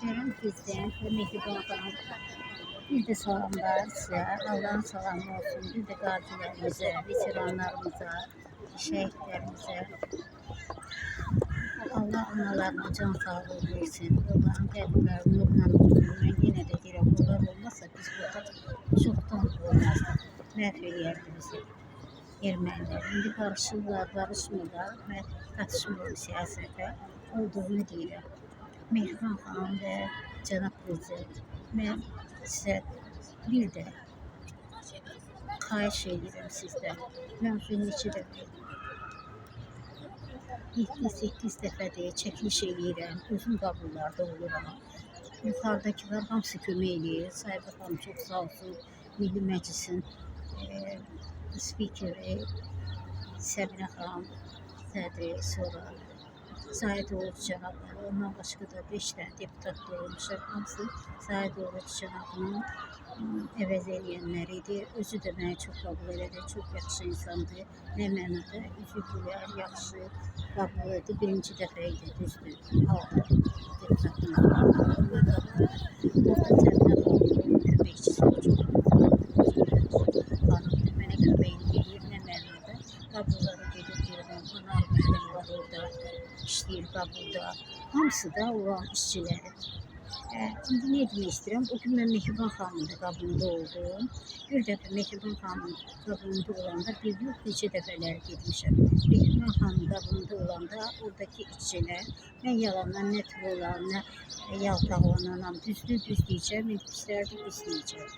Muhterem Prezident ve Mehriban Hanım, bir de salamlar size. Allah'ın salamı olsun. Bir de gazilerimize, veteranlarımıza, şehitlerimize. Allah analarına can sağlığı versin. Allah'ın qəbirlərini nurla olsun. Ben yine de deyirəm, onlar olmasa biz burada çoxdan olmazdık. Məhv eləyərdi bizi. Ermənilər. İndi barışırlar, barışmırlar və qatışmır siyasətə olduğunu deyirəm. Mehriban xanım və cənab prezident, mən sizə bir də xahiş edirəm sizdən. Mən üçün neçə dəfə 7-8 dəfədir çəkiliş edirəm, özüm qabullarda oluram. Yuxarıdakılar hamısı kömək eləyir. Sahibi xanım çox sağ olsun, Milli Məclisin spikeri, Səbinə xanım, sədri, sonra Zahid Oruç cənabları, ondan başqa da 5 dənə deputat da olmuşlar. Hamısı Zahid Oruç cənabının əvəz eləyənləri idi. Özü də məni çox qəbul elədi, çox yaxşı insandır. Nə mənada üzü gülər, yaxşı qəbul etdi. Birinci dəfə idi, düzdür, aldı deputatın. Ondan da orada Səbinə xanımın köməkçisi çox xanımdır, mənə kömək edir, nə mənada qəbullara gedib gəlirəm, anar müəllim var orada, işləyir qəbulda, hamısı da olan işçiləri. İndi ne demək istəyirəm, o gün mən Mehriban xanımın da qəbulunda oldum. Bir dəfə Mehriban xanımın qəbulunda olanda bir yox, neçə dəfələr getmişəm. Mehriban xanımın qəbulunda olanda oradakı işçilər, mən yalandan nə trolan, nə yaltaqlanan, düzdür, düz deyəcəm, indi pislərdir, pis deyəcəm.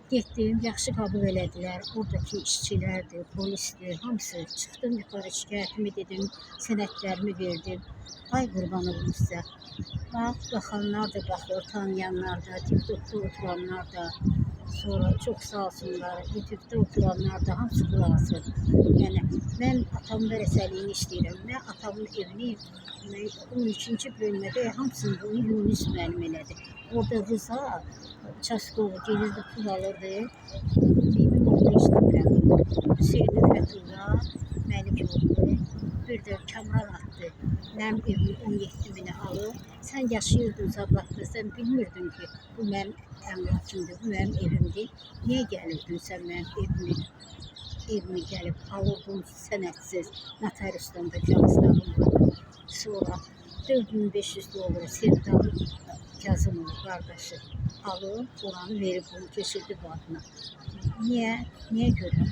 Getdim, yaxşı qəbul elədilər. Oradakı işçilərdir, polisdir, hamısı. Çıxdım yuxarı, şikayətimi dedim, sənədlərimi verdim. Ay qurban olum sizə. Bax, baxanlar da baxır, tanıyanlar da, TikTokda oturanlar da, sonra çox sağ olsunlar, YouTube'da oturanlar da hamısı qulaq asır. Yəni, mən atamın rəsəliyini işləyirəm. Mən atamın evini 13-cü bölmədə hamısını bunu Yunus müəllim elədi. Orada Rıza Çaskov gelirdi, pul alırdı. Benim orada işləmirəm. Hüseyin Fətullah Məlik oldu. Bir də Kamran attı. Mənim evimin 17 bini alıb. Sən yaşayırdın Sablatda, sən bilmirdin ki, bu mənim əmlakımdır, bu mənim evimdir. Niyə gəlirdin sən mənim evimi gəlib alırdın sənədsiz, notariusdan da kağızlarım. Sonra 4500 dolar Sevdalı Kazımov qardaşı alıb, oranı verib, bunu keçirdi bu adına. Niyə? Niyə görə?